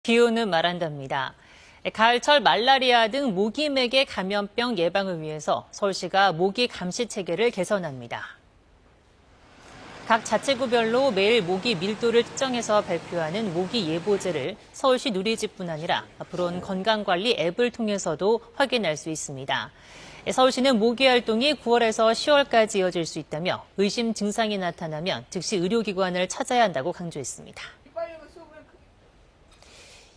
기후는 말한답니다. 가을철 말라리아 등 모기맥의 감염병 예방을 위해서 서울시가 모기 감시 체계를 개선합니다. 각 자치구별로 매일 모기 밀도를 측정해서 발표하는 모기 예보제를 서울시 누리집뿐 아니라 앞으로는 건강관리 앱을 통해서도 확인할 수 있습니다. 서울시는 모기 활동이 9월에서 10월까지 이어질 수 있다며 의심 증상이 나타나면 즉시 의료기관을 찾아야 한다고 강조했습니다.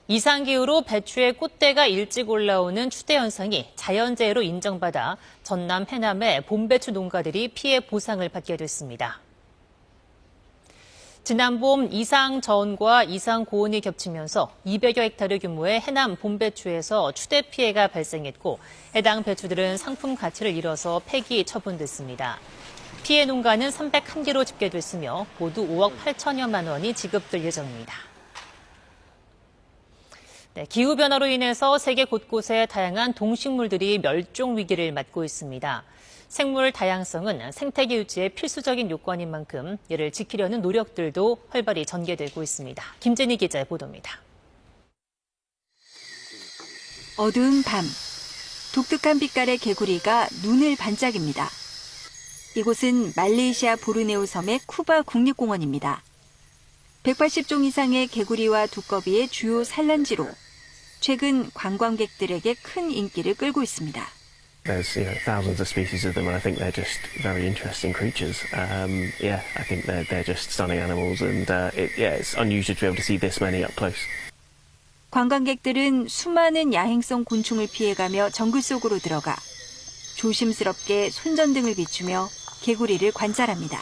이상기후로 배추의 꽃대가 일찍 올라오는 추대 현상이 자연재해로 인정받아 전남 해남의 봄배추 농가들이 피해 보상을 받게 됐습니다. 지난 봄 이상저온과 이상고온이 겹치면서 200여 헥타르 규모의 해남 봄배추에서 추대 피해가 발생했고 해당 배추들은 상품 가치를 잃어서 폐기 처분됐습니다. 피해 농가는 301개로 집계됐으며 모두 5억 8천여만 원이 지급될 예정입니다. 기후변화로 인해서 세계 곳곳에 다양한 동식물들이 멸종 위기를 맞고 있습니다. 생물 다양성은 생태계 유지의 필수적인 요건인 만큼 이를 지키려는 노력들도 활발히 전개되고 있습니다. 김재니 기자의 보도입니다. 어두운 밤, 독특한 빛깔의 개구리가 눈을 반짝입니다. 이곳은 말레이시아 보르네오 섬의 쿠바 국립공원입니다. 180종 이상의 개구리와 두꺼비의 주요 산란지로 최근 관광객들에게 큰 인기를 끌고 있습니다. There's thousands of species of them, and I think they're just very interesting creatures. I think they're just stunning animals, and it's unusual to be able to see this many up close. 관광객들은 수많은 야행성 곤충을 피해가며 정글 속으로 들어가 조심스럽게 손전등을 비추며 개구리를 관찰합니다.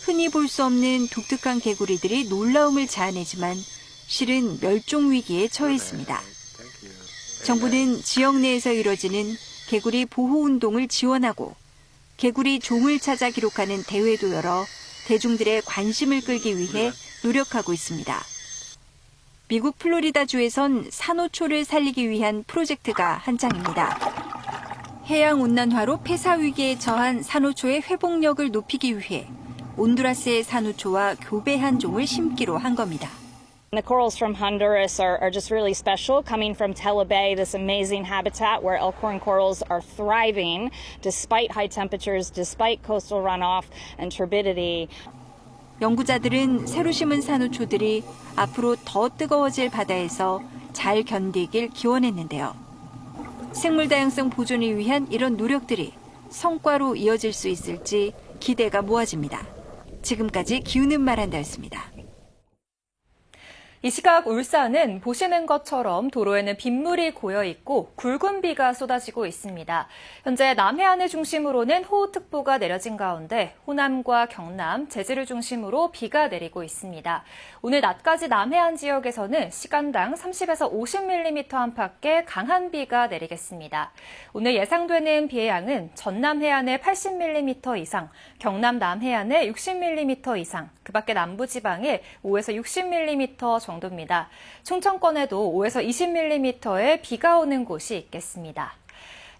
흔히 볼 수 없는 독특한 개구리들이 놀라움을 자아내지만 실은 멸종 위기에 처해 있습니다. 정부는 지역 내에서 이뤄지는 개구리 보호 운동을 지원하고 개구리 종을 찾아 기록하는 대회도 열어 대중들의 관심을 끌기 위해 노력하고 있습니다. 미국 플로리다주에선 산호초를 살리기 위한 프로젝트가 한창입니다. 해양온난화로 폐사 위기에 처한 산호초의 회복력을 높이기 위해 온두라스의 산호초와 교배한 종을 심기로 한 겁니다. The corals from Honduras are just really special, coming from Tela Bay, this amazing habitat where elkhorn corals are thriving despite high temperatures, despite coastal runoff and turbidity. 연구자들은 새로 심은 산호초들이 앞으로 더 뜨거워질 바다에서 잘 견디길 기원했는데요. 생물 다양성 보존을 위한 이런 노력들이 성과로 이어질 수 있을지 기대가 모아집니다. 지금까지 기후는 말한다였습니다. 이 시각 울산은 보시는 것처럼 도로에는 빗물이 고여 있고 굵은 비가 쏟아지고 있습니다. 현재 남해안을 중심으로는 호우특보가 내려진 가운데 호남과 경남, 제주를 중심으로 비가 내리고 있습니다. 오늘 낮까지 남해안 지역에서는 시간당 30에서 50mm 안팎의 강한 비가 내리겠습니다. 오늘 예상되는 비의 양은 전남 해안에 80mm 이상, 경남 남해안에 60mm 이상, 그 밖에 남부지방에 5에서 60mm 정도입니다. 충청권에도 5에서 20mm의 비가 오는 곳이 있겠습니다.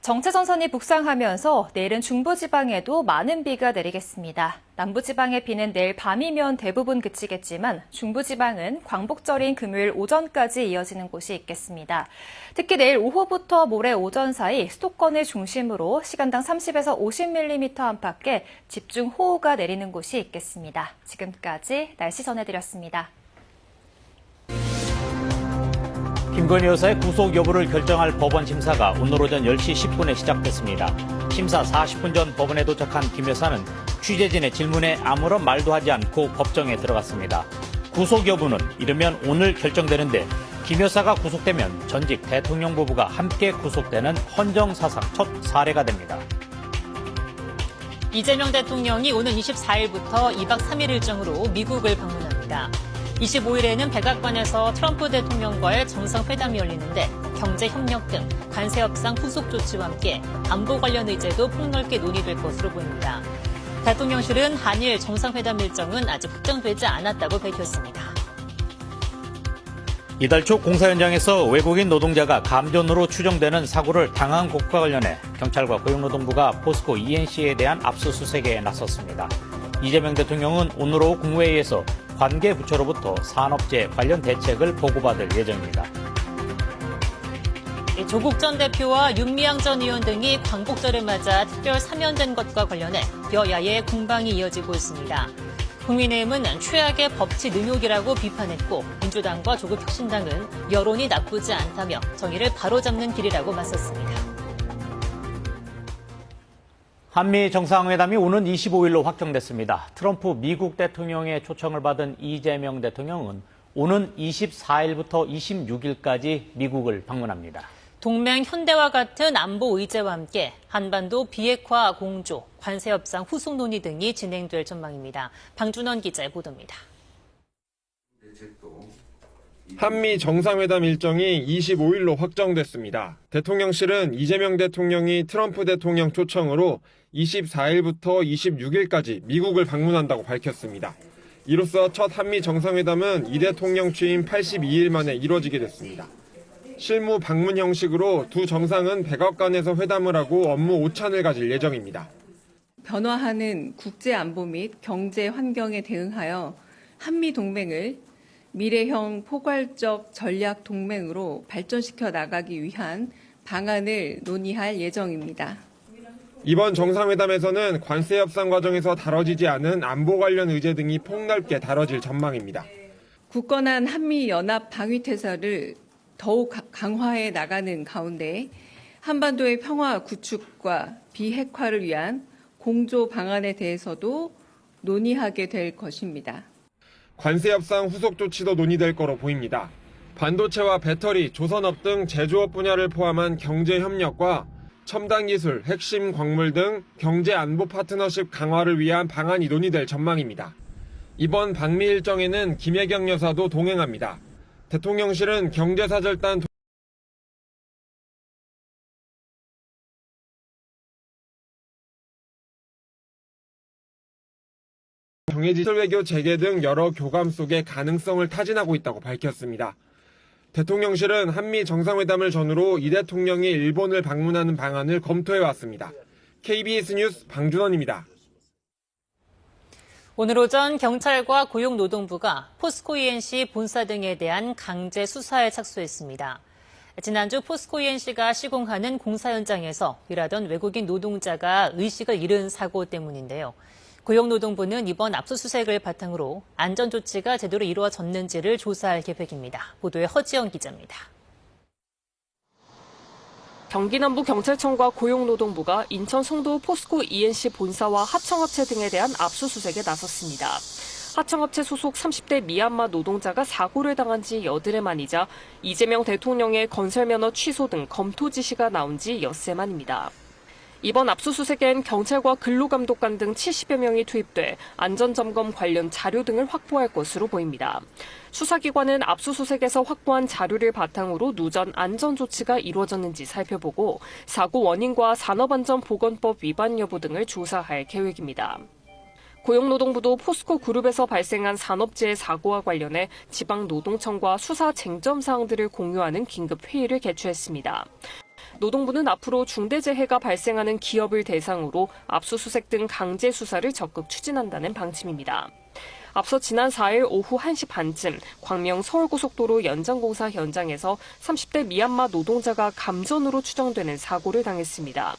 정체전선이 북상하면서 내일은 중부지방에도 많은 비가 내리겠습니다. 남부지방의 비는 내일 밤이면 대부분 그치겠지만 중부지방은 광복절인 금요일 오전까지 이어지는 곳이 있겠습니다. 특히 내일 오후부터 모레 오전 사이 수도권을 중심으로 시간당 30에서 50mm 안팎의 집중호우가 내리는 곳이 있겠습니다. 지금까지 날씨 전해드렸습니다. 김건희 여사의 구속 여부를 결정할 법원 심사가 오늘 오전 10시 10분에 시작됐습니다. 심사 40분 전 법원에 도착한 김 여사는 취재진의 질문에 아무런 말도 하지 않고 법정에 들어갔습니다. 구속 여부는 이르면 오늘 결정되는데 김 여사가 구속되면 전직 대통령 부부가 함께 구속되는 헌정사상 첫 사례가 됩니다. 이재명 대통령이 오는 24일부터 2박 3일 일정으로 미국을 방문합니다. 25일에는 백악관에서 트럼프 대통령과의 정상회담이 열리는데 경제 협력 등 관세 협상 후속 조치와 함께 안보 관련 의제도 폭넓게 논의될 것으로 보입니다. 대통령실은 한일 정상회담 일정은 아직 확정되지 않았다고 밝혔습니다. 이달 초 공사 현장에서 외국인 노동자가 감전으로 추정되는 사고를 당한 것과 관련해 경찰과 고용노동부가 포스코 ENC에 대한 압수수색에 나섰습니다. 이재명 대통령은 오늘 오후 국무회의에서 관계 부처로부터 산업재해 관련 대책을 보고받을 예정입니다. 조국 전 대표와 윤미향 전 의원 등이 광복절을 맞아 특별 사면된 것과 관련해 여야의 공방이 이어지고 있습니다. 국민의힘은 최악의 법치 능욕이라고 비판했고 민주당과 조국혁신당은 여론이 나쁘지 않다며 정의를 바로잡는 길이라고 맞섰습니다. 한미 정상회담이 오는 25일로 확정됐습니다. 트럼프 미국 대통령의 초청을 받은 이재명 대통령은 오는 24일부터 26일까지 미국을 방문합니다. 동맹 현대와 같은 안보 의제와 함께 한반도 비핵화 공조, 관세 협상 후속 논의 등이 진행될 전망입니다. 방준원 기자의 보도입니다. 한미 정상회담 일정이 25일로 확정됐습니다. 대통령실은 이재명 대통령이 트럼프 대통령 초청으로 24일부터 26일까지 미국을 방문한다고 밝혔습니다. 이로써 첫 한미 정상회담은 이 대통령 취임 82일 만에 이뤄지게 됐습니다. 실무 방문 형식으로 두 정상은 백악관에서 회담을 하고 업무 오찬을 가질 예정입니다. 변화하는 국제 안보 및 경제 환경에 대응하여 한미 동맹을 미래형 포괄적 전략 동맹으로 발전시켜 나가기 위한 방안을 논의할 예정입니다. 이번 정상회담에서는 관세 협상 과정에서 다뤄지지 않은 안보 관련 의제 등이 폭넓게 다뤄질 전망입니다. 굳건한 한미 연합 방위 태세를 더욱 강화해 나가는 가운데 한반도의 평화 구축과 비핵화를 위한 공조 방안에 대해서도 논의하게 될 것입니다. 관세 협상 후속 조치도 논의될 거로 보입니다. 반도체와 배터리, 조선업 등 제조업 분야를 포함한 경제 협력과 첨단 기술, 핵심 광물 등 경제 안보 파트너십 강화를 위한 방안이 논의될 전망입니다. 이번 방미 일정에는 김혜경 여사도 동행합니다. 대통령실은 경제사절단 경제지술 외교 재개 등 여러 교감 속에 가능성을 타진하고 있다고 밝혔습니다. 대통령실은 한미 정상회담을 전후로 이 대통령이 일본을 방문하는 방안을 검토해왔습니다. KBS 뉴스 방준원입니다. 오늘 오전 경찰과 고용노동부가 포스코 ENC 본사 등에 대한 강제 수사에 착수했습니다. 지난주 포스코 ENC가 시공하는 공사 현장에서 일하던 외국인 노동자가 의식을 잃은 사고 때문인데요. 고용노동부는 이번 압수수색을 바탕으로 안전조치가 제대로 이루어졌는지를 조사할 계획입니다. 보도에 허지영 기자입니다. 경기남부경찰청과 고용노동부가 인천 송도 포스코 ENC 본사와 하청업체 등에 대한 압수수색에 나섰습니다. 하청업체 소속 30대 미얀마 노동자가 사고를 당한 지 여드레 만이자 이재명 대통령의 건설면허 취소 등 검토 지시가 나온 지 엿새 만입니다. 이번 압수수색엔 경찰과 근로감독관 등 70여 명이 투입돼 안전점검 관련 자료 등을 확보할 것으로 보입니다. 수사기관은 압수수색에서 확보한 자료를 바탕으로 누전 안전조치가 이루어졌는지 살펴보고 사고 원인과 산업안전보건법 위반 여부 등을 조사할 계획입니다. 고용노동부도 포스코 그룹에서 발생한 산업재해 사고와 관련해 지방노동청과 수사 쟁점 사항들을 공유하는 긴급 회의를 개최했습니다. 노동부는 앞으로 중대재해가 발생하는 기업을 대상으로 압수수색 등 강제 수사를 적극 추진한다는 방침입니다. 앞서 지난 4일 오후 1시 반쯤 광명 서울고속도로 연장공사 현장에서 30대 미얀마 노동자가 감전으로 추정되는 사고를 당했습니다.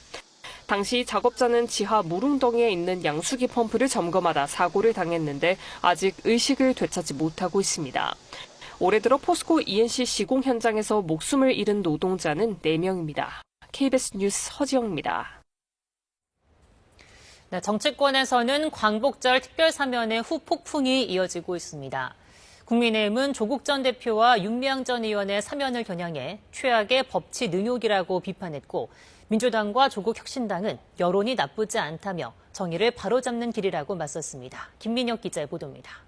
당시 작업자는 지하 물웅덩이에 있는 양수기 펌프를 점검하다 사고를 당했는데 아직 의식을 되찾지 못하고 있습니다. 올해 들어 포스코 ENC 시공 현장에서 목숨을 잃은 노동자는 4명입니다. KBS 뉴스 허지영입니다. 정치권에서는 광복절 특별사면의 후폭풍이 이어지고 있습니다. 국민의힘은 조국 전 대표와 윤미향 전 의원의 사면을 겨냥해 최악의 법치 능욕이라고 비판했고 민주당과 조국혁신당은 여론이 나쁘지 않다며 정의를 바로잡는 길이라고 맞섰습니다. 김민혁 기자의 보도입니다.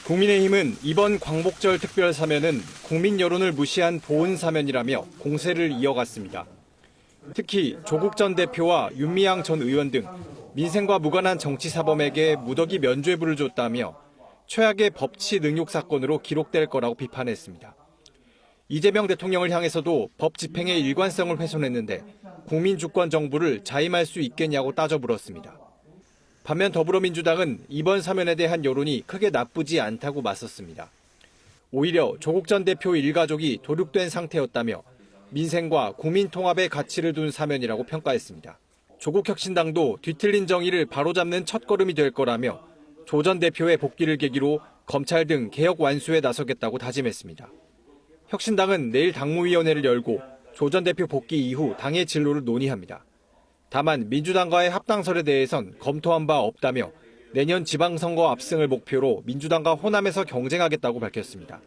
국민의힘은 이번 광복절 특별사면은 국민 여론을 무시한 보은사면이라며 공세를 이어갔습니다. 특히 조국 전 대표와 윤미향 전 의원 등 민생과 무관한 정치사범에게 무더기 면죄부를 줬다며 최악의 법치 능욕 사건으로 기록될 거라고 비판했습니다. 이재명 대통령을 향해서도 법 집행의 일관성을 훼손했는데 국민 주권 정부를 자임할 수 있겠냐고 따져 물었습니다. 반면 더불어민주당은 이번 사면에 대한 여론이 크게 나쁘지 않다고 맞섰습니다. 오히려 조국 전 대표 일가족이 도륙된 상태였다며 민생과 국민 통합의 가치를 둔 사면이라고 평가했습니다. 조국혁신당도 뒤틀린 정의를 바로잡는 첫걸음이 될 거라며 조 전 대표의 복귀를 계기로 검찰 등 개혁 완수에 나서겠다고 다짐했습니다. 혁신당은 내일 당무위원회를 열고 조 전 대표 복귀 이후 당의 진로를 논의합니다. 다만 민주당과의 합당설에 대해선 검토한 바 없다며 내년 지방선거 압승을 목표로 민주당과 호남에서 경쟁하겠다고 밝혔습니다.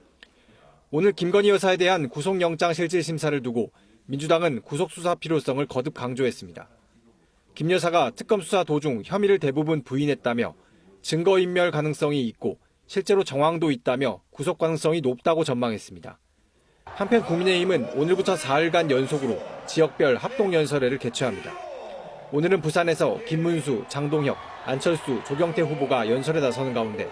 오늘 김건희 여사에 대한 구속영장 실질 심사를 두고 민주당은 구속수사 필요성을 거듭 강조했습니다. 김 여사가 특검 수사 도중 혐의를 대부분 부인했다며 증거인멸 가능성이 있고 실제로 정황도 있다며 구속 가능성이 높다고 전망했습니다. 한편 국민의힘은 오늘부터 4일간 연속으로 지역별 합동연설회를 개최합니다. 오늘은 부산에서 김문수, 장동혁, 안철수, 조경태 후보가 연설에 나서는 가운데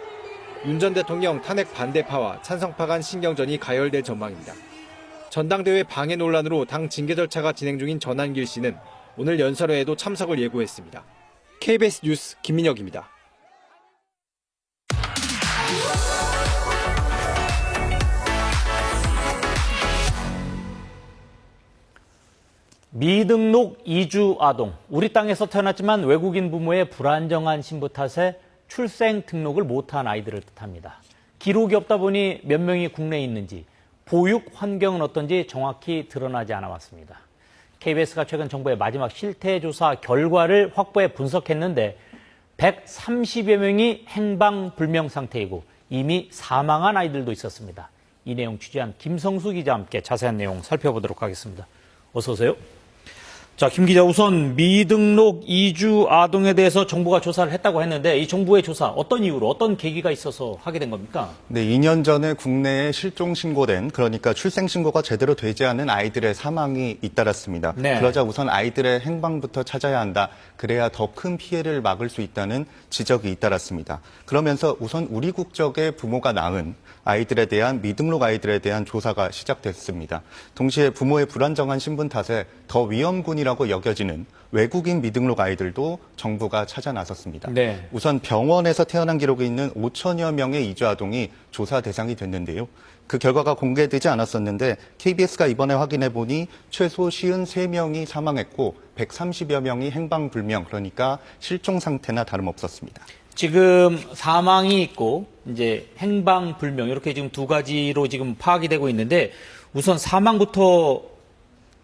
윤 전 대통령 탄핵 반대파와 찬성파 간 신경전이 가열될 전망입니다. 전당대회 방해 논란으로 당 징계 절차가 진행 중인 전한길 씨는 오늘 연설회에도 참석을 예고했습니다. KBS 뉴스 김민혁입니다. 미등록 이주 아동. 우리 땅에서 태어났지만 외국인 부모의 불안정한 신분 탓에 출생 등록을 못한 아이들을 뜻합니다. 기록이 없다 보니 몇 명이 국내에 있는지, 보육 환경은 어떤지 정확히 드러나지 않아 왔습니다. KBS가 최근 정부의 마지막 실태조사 결과를 확보해 분석했는데 130여 명이 행방불명 상태이고 이미 사망한 아이들도 있었습니다. 이 내용 취재한 김성수 기자와 함께 자세한 내용 살펴보도록 하겠습니다. 어서 오세요. 자, 김 기자, 우선 미등록 이주 아동에 대해서 정부가 조사를 했다고 했는데 이 정부의 조사 어떤 이유로 어떤 계기가 있어서 하게 된 겁니까? 네, 2년 전에 국내에 실종 신고된, 그러니까 출생 신고가 제대로 되지 않은 아이들의 사망이 잇따랐습니다. 네. 그러자 우선 아이들의 행방부터 찾아야 한다. 그래야 더 큰 피해를 막을 수 있다는 지적이 잇따랐습니다. 그러면서 우선 우리 국적의 부모가 낳은 아이들에 대한 미등록 아이들에 대한 조사가 시작됐습니다. 동시에 부모의 불안정한 신분 탓에 더 위험군이라고 여겨지는 외국인 미등록 아이들도 정부가 찾아 나섰습니다. 네. 우선 병원에서 태어난 기록이 있는 5천여 명의 이주 아동이 조사 대상이 됐는데요. 그 결과가 공개되지 않았었는데 KBS가 이번에 확인해 보니 최소 53명이 사망했고 130여 명이 행방불명, 그러니까 실종 상태나 다름없었습니다. 지금 사망이 있고 이제 행방불명 이렇게 지금 두 가지로 지금 파악이 되고 있는데 우선 사망부터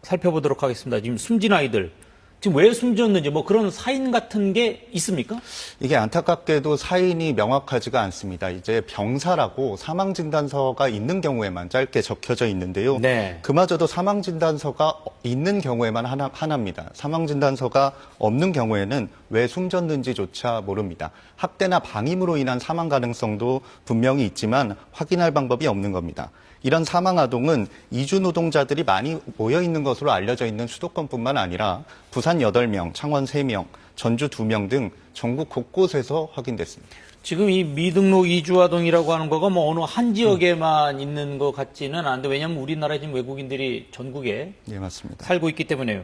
살펴보도록 하겠습니다. 지금 숨진 아이들. 지금 왜 숨졌는지 뭐 그런 사인 같은 게 있습니까? 이게 안타깝게도 사인이 명확하지가 않습니다. 이제 병사라고 사망진단서가 있는 경우에만 짧게 적혀져 있는데요. 네. 그마저도 사망진단서가 있는 경우에만 하나입니다. 사망진단서가 없는 경우에는 왜 숨졌는지조차 모릅니다. 학대나 방임으로 인한 사망 가능성도 분명히 있지만 확인할 방법이 없는 겁니다. 이런 사망 아동은 이주 노동자들이 많이 모여 있는 것으로 알려져 있는 수도권뿐만 아니라 부산 8명, 창원 3명, 전주 2명 등 전국 곳곳에서 확인됐습니다. 지금 이 미등록 이주 아동이라고 하는 거가 뭐 어느 한 지역에만 있는 것 같지는 않은데 왜냐하면 우리나라에 지금 외국인들이 전국에 네, 맞습니다. 살고 있기 때문에요.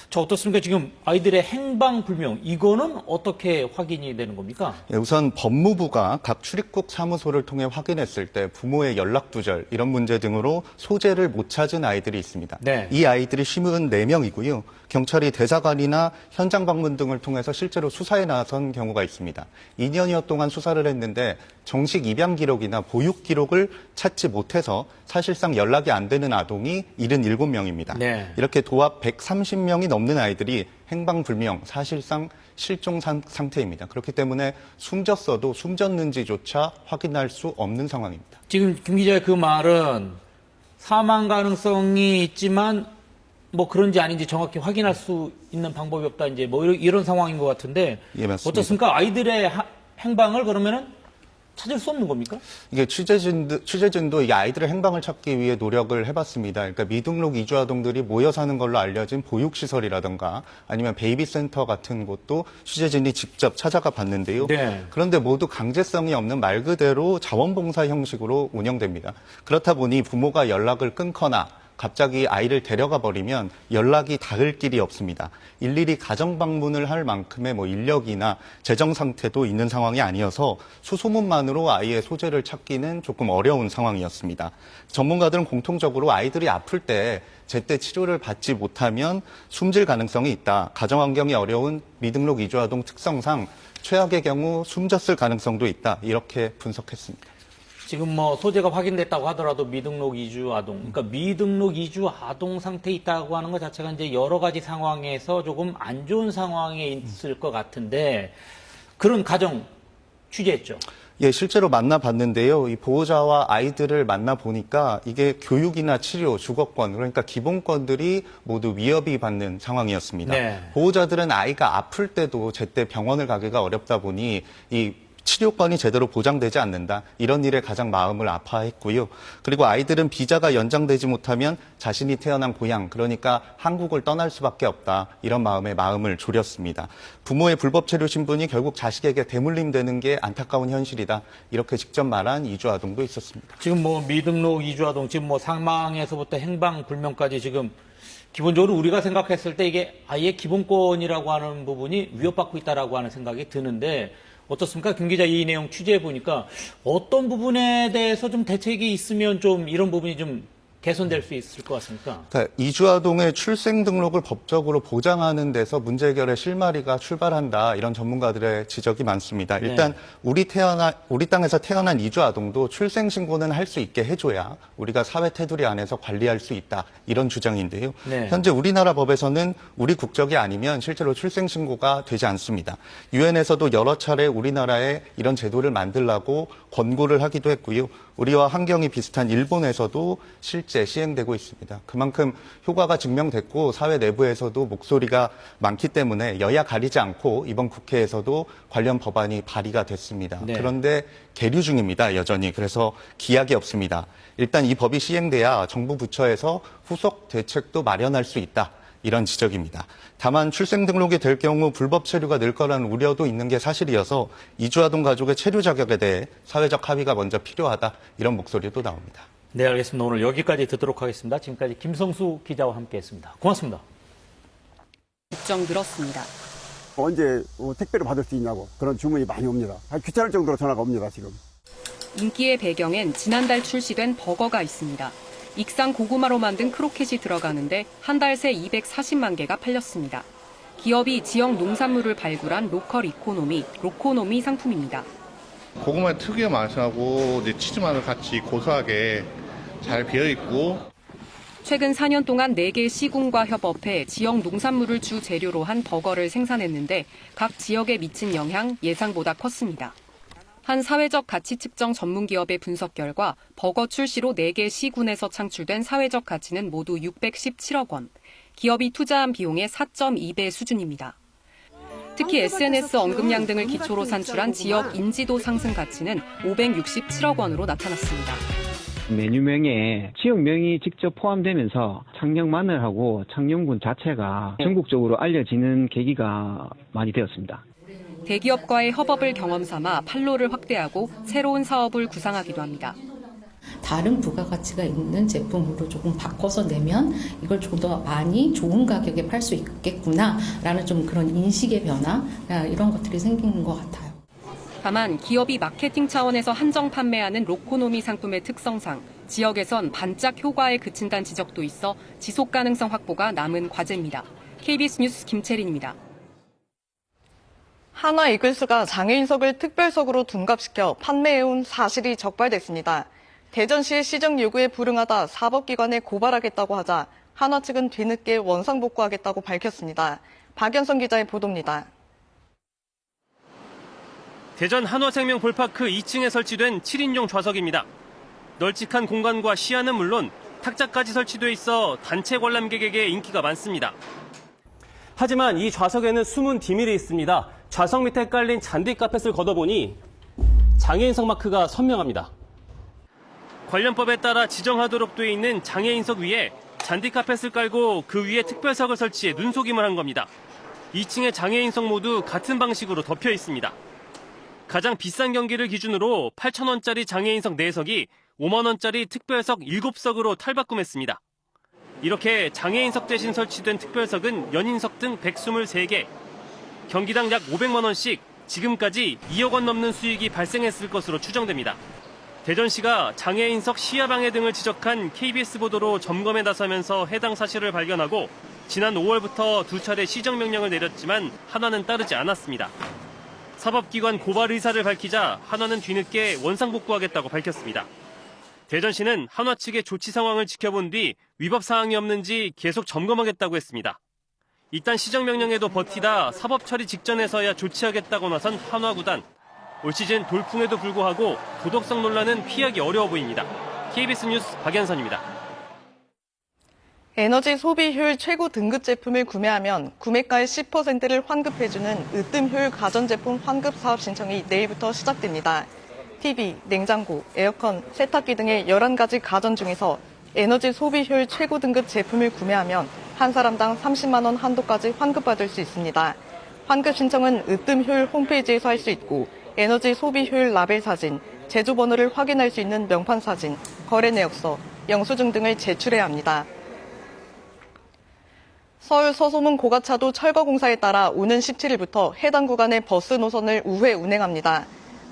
저 어떻습니까? 지금 아이들의 행방불명 이거는 어떻게 확인이 되는 겁니까? 네, 우선 법무부가 각 출입국 사무소를 통해 확인했을 때 부모의 연락 두절 이런 문제 등으로 소재를 못 찾은 아이들이 있습니다. 네. 이 아이들이 54명이고요. 경찰이 대사관이나 현장 방문 등을 통해서 실제로 수사에 나선 경우가 있습니다. 2년여 동안 수사를 했는데 정식 입양 기록이나 보육 기록을 찾지 못해서 사실상 연락이 안 되는 아동이 77명입니다. 네. 이렇게 도합 130명이 넘는 아이들이 행방불명, 사실상 실종 상태입니다. 그렇기 때문에 숨졌어도 숨졌는지조차 확인할 수 없는 상황입니다. 지금 김 기자의 그 말은 사망 가능성이 있지만 뭐 그런지 아닌지 정확히 확인할 수 있는 방법이 없다 이제 뭐 이런 상황인 것 같은데 예, 맞습니다. 어떻습니까? 아이들의 행방을 그러면은 찾을 수 없는 겁니까? 이게 취재진도 이 아이들의 행방을 찾기 위해 노력을 해봤습니다. 그러니까 미등록 이주 아동들이 모여 사는 걸로 알려진 보육시설이라든가 아니면 베이비센터 같은 곳도 취재진이 직접 찾아가 봤는데요. 네. 그런데 모두 강제성이 없는 말 그대로 자원봉사 형식으로 운영됩니다. 그렇다 보니 부모가 연락을 끊거나 갑자기 아이를 데려가 버리면 연락이 닿을 길이 없습니다. 일일이 가정 방문을 할 만큼의 인력이나 재정 상태도 있는 상황이 아니어서 수소문만으로 아이의 소재를 찾기는 조금 어려운 상황이었습니다. 전문가들은 공통적으로 아이들이 아플 때 제때 치료를 받지 못하면 숨질 가능성이 있다. 가정 환경이 어려운 미등록 이주아동 특성상 최악의 경우 숨졌을 가능성도 있다. 이렇게 분석했습니다. 지금 소재가 확인됐다고 하더라도 미등록 이주 아동, 그러니까 미등록 이주 아동 상태에 있다고 하는 것 자체가 이제 여러 가지 상황에서 조금 안 좋은 상황에 있을 것 같은데 그런 가정 취재했죠. 예, 실제로 만나봤는데요. 이 보호자와 아이들을 만나보니까 이게 교육이나 치료, 주거권, 그러니까 기본권들이 모두 위협이 받는 상황이었습니다. 네. 보호자들은 아이가 아플 때도 제때 병원을 가기가 어렵다 보니 이 치료권이 제대로 보장되지 않는다. 이런 일에 가장 마음을 아파했고요. 그리고 아이들은 비자가 연장되지 못하면 자신이 태어난 고향, 그러니까 한국을 떠날 수밖에 없다. 이런 마음에 마음을 졸였습니다. 부모의 불법 체류 신분이 결국 자식에게 대물림되는 게 안타까운 현실이다. 이렇게 직접 말한 이주아동도 있었습니다. 지금 미등록 이주아동, 지금 상망에서부터 행방불명까지 지금 기본적으로 우리가 생각했을 때 이게 아이의 기본권이라고 하는 부분이 위협받고 있다라고 하는 생각이 드는데 어떻습니까? 김 기자 이 내용 취재해 보니까 어떤 부분에 대해서 좀 대책이 있으면 좀 이런 부분이 좀 개선될 수 있을 것 같습니까? 그러니까 이주아동의 출생 등록을 법적으로 보장하는 데서 문제 해결의 실마리가 출발한다. 이런 전문가들의 지적이 많습니다. 일단 우리 땅에서 태어난 이주아동도 출생 신고는 할 수 있게 해줘야 우리가 사회 테두리 안에서 관리할 수 있다. 이런 주장인데요. 네. 현재 우리나라 법에서는 우리 국적이 아니면 실제로 출생 신고가 되지 않습니다. 유엔에서도 여러 차례 우리나라에 이런 제도를 만들라고 권고를 하기도 했고요. 우리와 환경이 비슷한 일본에서도 실제 시행되고 있습니다. 그만큼 효과가 증명됐고 사회 내부에서도 목소리가 많기 때문에 여야 가리지 않고 이번 국회에서도 관련 법안이 발의가 됐습니다. 네. 그런데 계류 중입니다, 여전히. 그래서 기약이 없습니다. 일단 이 법이 시행돼야 정부 부처에서 후속 대책도 마련할 수 있다. 이런 지적입니다. 다만 출생 등록이 될 경우 불법 체류가 늘 거라는 우려도 있는 게 사실이어서 이주아동 가족의 체류 자격에 대해 사회적 합의가 먼저 필요하다. 이런 목소리도 나옵니다. 네, 알겠습니다. 오늘 여기까지 듣도록 하겠습니다. 지금까지 김성수 기자와 함께했습니다. 고맙습니다. 걱정 늘었습니다. 언제 택배를 받을 수 있냐고 그런 주문이 많이 옵니다. 귀찮을 정도로 전화가 옵니다, 지금. 인기의 배경엔 지난달 출시된 버거가 있습니다. 익산 고구마로 만든 크로켓이 들어가는데 한 달 새 240만 개가 팔렸습니다. 기업이 지역 농산물을 발굴한 로컬 이코노미, 로코노미 상품입니다. 고구마 특유의 맛하고 치즈맛을 같이 고소하게 잘 배어있고 최근 4년 동안 4개 시군과 협업해 지역 농산물을 주 재료로 한 버거를 생산했는데 각 지역에 미친 영향 예상보다 컸습니다. 한 사회적 가치 측정 전문 기업의 분석 결과 버거 출시로 4개 시군에서 창출된 사회적 가치는 모두 617억 원. 기업이 투자한 비용의 4.2배 수준입니다. 특히 SNS 언급량 등을 기초로 산출한 지역 인지도 상승 가치는 567억 원으로 나타났습니다. 메뉴명에 지역명이 직접 포함되면서 창녕 마늘하고 창녕군 자체가 전국적으로 알려지는 계기가 많이 되었습니다. 대기업과의 협업을 경험 삼아 판로를 확대하고 새로운 사업을 구상하기도 합니다. 다른 부가가치가 있는 제품으로 조금 바꿔서 내면 이걸 조금 더 많이 좋은 가격에 팔 수 있겠구나라는 좀 그런 인식의 변화 이런 것들이 생기는 것 같아요. 다만 기업이 마케팅 차원에서 한정 판매하는 로코노미 상품의 특성상 지역에선 반짝 효과에 그친다는 지적도 있어 지속 가능성 확보가 남은 과제입니다. KBS 뉴스 김채린입니다. 한화 이글스가 장애인석을 특별석으로 둔갑시켜 판매해온 사실이 적발됐습니다. 대전시의 시정 요구에 불응하다 사법기관에 고발하겠다고 하자 한화 측은 뒤늦게 원상복구하겠다고 밝혔습니다. 박연성 기자의 보도입니다. 대전 한화생명 볼파크 2층에 설치된 7인용 좌석입니다. 널찍한 공간과 시야는 물론 탁자까지 설치돼 있어 단체 관람객에게 인기가 많습니다. 하지만 이 좌석에는 숨은 비밀이 있습니다. 좌석 밑에 깔린 잔디 카펫을 걷어보니 장애인석 마크가 선명합니다. 관련법에 따라 지정하도록 돼 있는 장애인석 위에 잔디 카펫을 깔고 그 위에 특별석을 설치해 눈속임을 한 겁니다. 2층의 장애인석 모두 같은 방식으로 덮여 있습니다. 가장 비싼 경기를 기준으로 8,000원짜리 장애인석 4석이 5만 원짜리 특별석 7석으로 탈바꿈했습니다. 이렇게 장애인석 대신 설치된 특별석은 연인석 등 123개, 경기당 약 500만 원씩 지금까지 2억 원 넘는 수익이 발생했을 것으로 추정됩니다. 대전시가 장애인석 시야방해 등을 지적한 KBS 보도로 점검에 나서면서 해당 사실을 발견하고 지난 5월부터 2차례 시정명령을 내렸지만 한화는 따르지 않았습니다. 사법기관 고발 의사를 밝히자 한화는 뒤늦게 원상복구하겠다고 밝혔습니다. 대전시는 한화 측의 조치 상황을 지켜본 뒤 위법 사항이 없는지 계속 점검하겠다고 했습니다. 이딴 시정명령에도 버티다 사법 처리 직전에서야 조치하겠다고 나선 한화 구단. 올 시즌 돌풍에도 불구하고 도덕성 논란은 피하기 어려워 보입니다. KBS 뉴스 박연선입니다. 에너지 소비 효율 최고 등급 제품을 구매하면 구매가의 10%를 환급해주는 으뜸 효율 가전제품 환급 사업 신청이 내일부터 시작됩니다. TV, 냉장고, 에어컨, 세탁기 등의 11가지 가전 중에서 에너지 소비 효율 최고 등급 제품을 구매하면 한 사람당 30만 원 한도까지 환급받을 수 있습니다. 환급 신청은 으뜸 효율 홈페이지에서 할 수 있고 에너지 소비 효율 라벨 사진, 제조 번호를 확인할 수 있는 명판 사진, 거래 내역서, 영수증 등을 제출해야 합니다. 서울 서소문 고가차도 철거 공사에 따라 오는 17일부터 해당 구간의 버스 노선을 우회 운행합니다.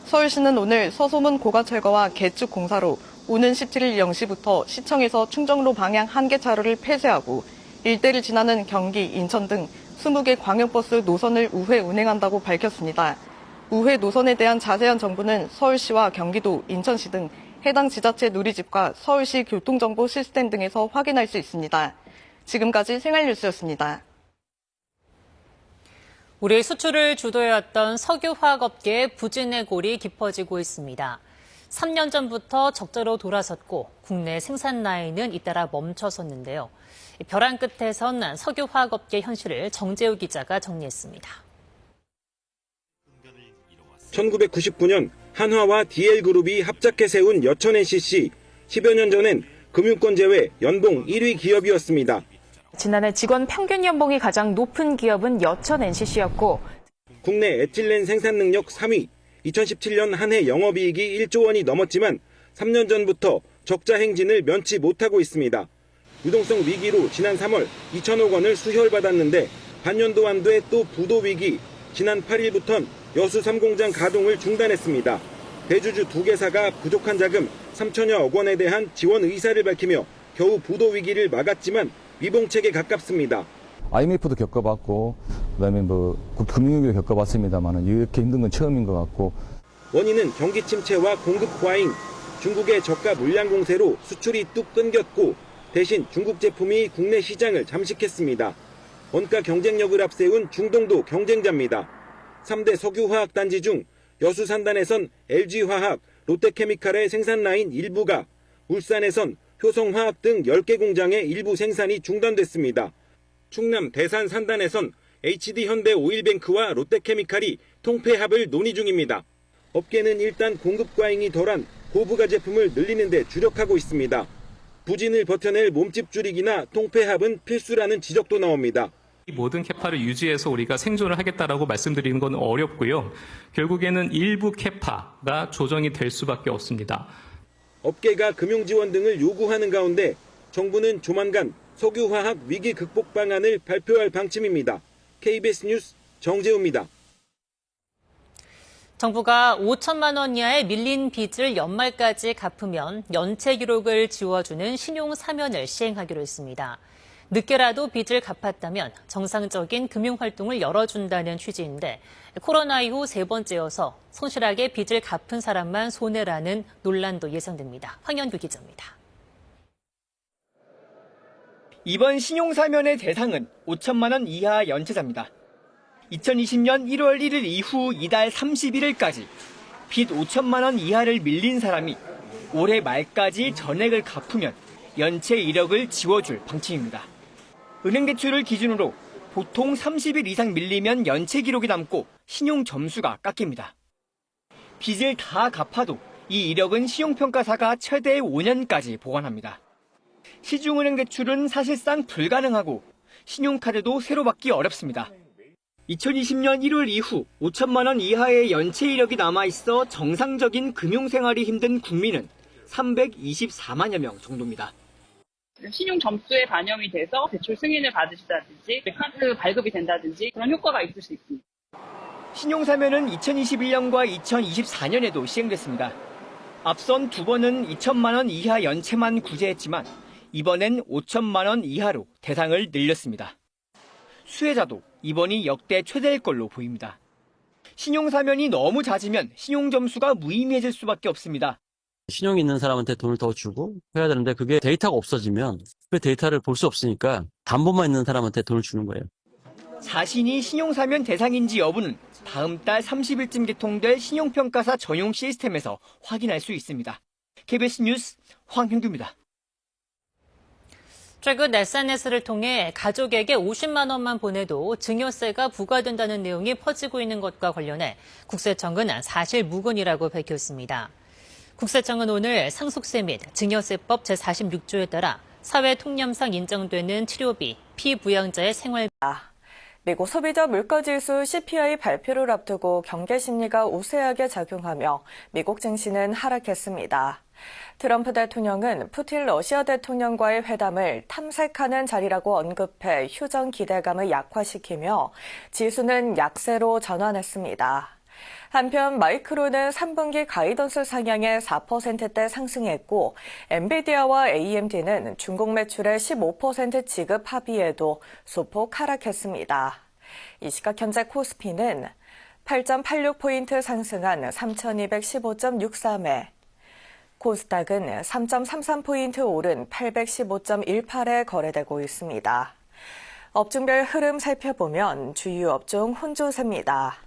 서울시는 오늘 서소문 고가철거와 개축 공사로 오는 17일 0시부터 시청에서 충정로 방향 1개 차로를 폐쇄하고 일대를 지나는 경기, 인천 등 20개 광역버스 노선을 우회 운행한다고 밝혔습니다. 우회 노선에 대한 자세한 정보는 서울시와 경기도, 인천시 등 해당 지자체 누리집과 서울시 교통정보 시스템 등에서 확인할 수 있습니다. 지금까지 생활뉴스였습니다. 우리 수출을 주도해왔던 석유화학업계의 부진의 골이 깊어지고 있습니다. 3년 전부터 적자로 돌아섰고 국내 생산 라인은 잇따라 멈춰섰는데요. 벼랑 끝에선 석유화학업계 현실을 정재우 기자가 정리했습니다. 1999년 한화와 DL그룹이 합작해 세운 여천NCC, 10여 년 전엔 금융권 제외 연봉 1위 기업이었습니다. 지난해 직원 평균 연봉이 가장 높은 기업은 여천NCC였고 국내 에틸렌 생산 능력 3위, 2017년 한 해 영업이익이 1조 원이 넘었지만 3년 전부터 적자 행진을 면치 못하고 있습니다. 유동성 위기로 지난 3월 2천억 원을 수혈받았는데 반년도 안 돼 또 부도 위기, 지난 8일부턴 여수 3공장 가동을 중단했습니다. 대주주 2개사가 부족한 자금 3천여억 원에 대한 지원 의사를 밝히며 겨우 부도 위기를 막았지만 위봉책에 가깝습니다. IMF도 겪어봤고 그다음에 금융위기를 겪어봤습니다만 이렇게 힘든 건 처음인 것 같고 원인은 경기 침체와 공급 과잉, 중국의 저가 물량 공세로 수출이 뚝 끊겼고 대신 중국 제품이 국내 시장을 잠식했습니다. 원가 경쟁력을 앞세운 중동도 경쟁자입니다. 3대 석유화학 단지 중 여수 산단에선 LG화학, 롯데케미칼의 생산 라인 일부가, 울산에선 효성화학 등 10개 공장의 일부 생산이 중단됐습니다. 충남 대산 산단에선 HD현대 오일뱅크와 롯데케미칼이 통폐합을 논의 중입니다. 업계는 일단 공급 과잉이 덜한 고부가 제품을 늘리는 데 주력하고 있습니다. 부진을 버텨낼 몸집 줄이기나 통폐합은 필수라는 지적도 나옵니다. 이 모든 캐파를 유지해서 우리가 생존을 하겠다라고 말씀드리는 건 어렵고요. 결국에는 일부 캐파가 조정이 될 수밖에 없습니다. 업계가 금융 지원 등을 요구하는 가운데 정부는 조만간 석유화학 위기 극복 방안을 발표할 방침입니다. KBS 뉴스 정재우입니다. 정부가 5천만 원 이하의 밀린 빚을 연말까지 갚으면 연체 기록을 지워주는 신용 사면을 시행하기로 했습니다. 늦게라도 빚을 갚았다면 정상적인 금융활동을 열어준다는 취지인데 코로나 이후 세 번째여서 성실하게 빚을 갚은 사람만 손해라는 논란도 예상됩니다. 황현규 기자입니다. 이번 신용사면의 대상은 5천만 원 이하 연체자입니다. 2020년 1월 1일 이후 이달 31일까지 빚 5천만 원 이하를 밀린 사람이 올해 말까지 전액을 갚으면 연체 이력을 지워줄 방침입니다. 은행 대출을 기준으로 보통 30일 이상 밀리면 연체 기록이 남고 신용 점수가 깎입니다. 빚을 다 갚아도 이 이력은 신용평가사가 최대 5년까지 보관합니다. 시중은행 대출은 사실상 불가능하고 신용카드도 새로 받기 어렵습니다. 2020년 1월 이후 5천만 원 이하의 연체 이력이 남아있어 정상적인 금융생활이 힘든 국민은 324만여 명 정도입니다. 신용 점수에 반영이 돼서 대출 승인을 받으시다든지 카드 발급이 된다든지 그런 효과가 있을 수 있습니다. 신용사면은 2021년과 2024년에도 시행됐습니다. 앞선 두 번은 2천만 원 이하 연체만 구제했지만 이번엔 5천만 원 이하로 대상을 늘렸습니다. 수혜자도 이번이 역대 최대일 걸로 보입니다. 신용사면이 너무 잦으면 신용점수가 무의미해질 수밖에 없습니다. 신용이 있는 사람한테 돈을 더 주고 해야 되는데 그게 데이터가 없어지면 그 데이터를 볼 수 없으니까 담보만 있는 사람한테 돈을 주는 거예요. 자신이 신용사면 대상인지 여부는 다음 달 30일쯤 개통될 신용평가사 전용 시스템에서 확인할 수 있습니다. KBS 뉴스 황현규입니다. 최근 SNS를 통해 가족에게 50만 원만 보내도 증여세가 부과된다는 내용이 퍼지고 있는 것과 관련해 국세청은 사실 무근이라고 밝혔습니다. 국세청은 오늘 상속세 및 증여세법 제46조에 따라 사회통념상 인정되는 치료비, 피부양자의 생활비, 미국 소비자 물가지수 CPI 발표를 앞두고 경계 심리가 우세하게 작용하며 미국 증시는 하락했습니다. 트럼프 대통령은 푸틴 러시아 대통령과의 회담을 탐색하는 자리라고 언급해 휴전 기대감을 약화시키며 지수는 약세로 전환했습니다. 한편 마이크론은 3분기 가이던스 상향에 4%대 상승했고 엔비디아와 AMD는 중국 매출의 15% 지급 합의에도 소폭 하락했습니다. 이 시각 현재 코스피는 8.86포인트 상승한 3,215.63에 코스닥은 3.33포인트 오른 815.18에 거래되고 있습니다. 업종별 흐름 살펴보면 주요 업종 혼조세입니다.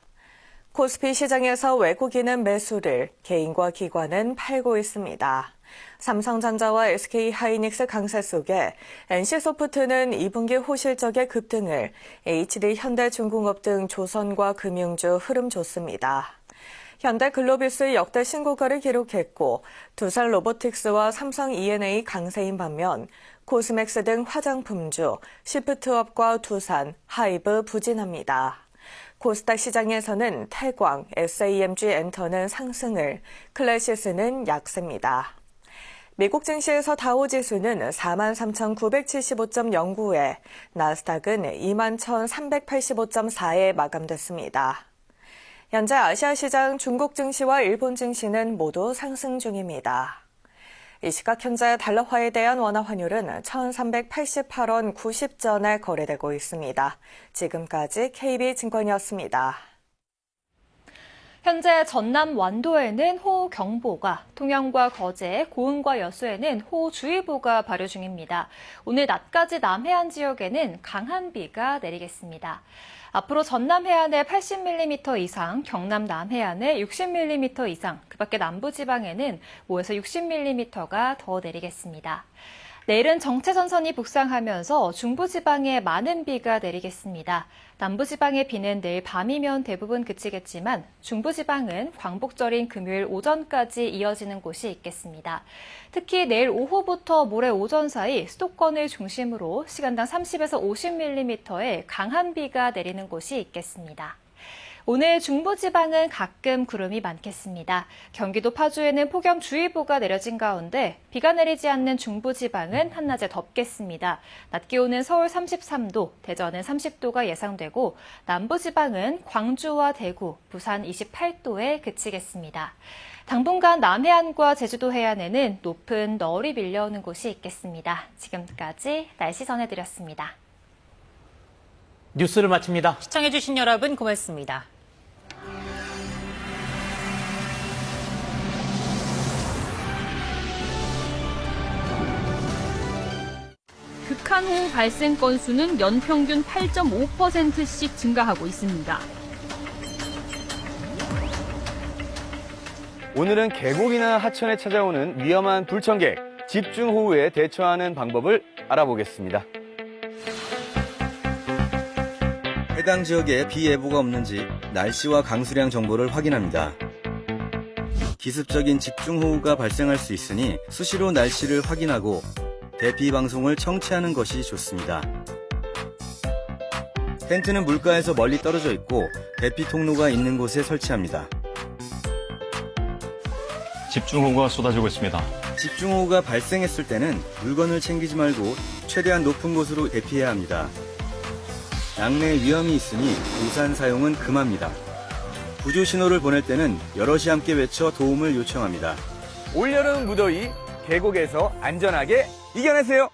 코스피 시장에서 외국인은 매수를, 개인과 기관은 팔고 있습니다. 삼성전자와 SK하이닉스 강세 속에 NC소프트는 2분기 호실적의 급등을, HD현대중공업 등 조선과 금융주 흐름 좋습니다. 현대글로비스 역대 신고가를 기록했고 두산로보틱스와 삼성 E&A 강세인 반면 코스맥스 등 화장품주, 시프트업과 두산, 하이브 부진합니다. 코스닥 시장에서는 태광, SAMG 엔터는 상승을, 클래시스는 약세입니다. 미국 증시에서 다우지수는 43,975.09에 나스닥은 21,385.4에 마감됐습니다. 현재 아시아 시장 중국 증시와 일본 증시는 모두 상승 중입니다. 이 시각 현재 달러화에 대한 원화 환율은 1,388원 90전에 거래되고 있습니다. 지금까지 KB증권이었습니다. 현재 전남 완도에는 호우경보가, 통영과 거제, 고흥과 여수에는 호우주의보가 발효 중입니다. 오늘 낮까지 남해안 지역에는 강한 비가 내리겠습니다. 앞으로 전남 해안에 80mm 이상, 경남 남해안에 60mm 이상, 그밖에 남부지방에는 5에서 60mm가 더 내리겠습니다. 내일은 정체전선이 북상하면서 중부지방에 많은 비가 내리겠습니다. 남부지방의 비는 내일 밤이면 대부분 그치겠지만 중부지방은 광복절인 금요일 오전까지 이어지는 곳이 있겠습니다. 특히 내일 오후부터 모레 오전 사이 수도권을 중심으로 시간당 30에서 50mm의 강한 비가 내리는 곳이 있겠습니다. 오늘 중부지방은 가끔 구름이 많겠습니다. 경기도 파주에는 폭염주의보가 내려진 가운데 비가 내리지 않는 중부지방은 한낮에 덥겠습니다. 낮 기온은 서울 33도, 대전은 30도가 예상되고 남부지방은 광주와 대구, 부산 28도에 그치겠습니다. 당분간 남해안과 제주도 해안에는 높은 널이 밀려오는 곳이 있겠습니다. 지금까지 날씨 전해드렸습니다. 뉴스를 마칩니다. 시청해주신 여러분 고맙습니다. 극한호우 발생 건수는 연평균 8.5%씩 증가하고 있습니다. 오늘은 계곡이나 하천에 찾아오는 위험한 불청객, 집중호우에 대처하는 방법을 알아보겠습니다. 해당 지역에 비 예보가 없는지 날씨와 강수량 정보를 확인합니다. 기습적인 집중호우가 발생할 수 있으니 수시로 날씨를 확인하고 대피 방송을 청취하는 것이 좋습니다. 텐트는 물가에서 멀리 떨어져 있고 대피 통로가 있는 곳에 설치합니다. 집중호우가 쏟아지고 있습니다. 집중호우가 발생했을 때는 물건을 챙기지 말고 최대한 높은 곳으로 대피해야 합니다. 양내 위험이 있으니 우산 사용은 금합니다. 구조 신호를 보낼 때는 여럿이 함께 외쳐 도움을 요청합니다. 올여름 무더위 계곡에서 안전하게 이겨내세요.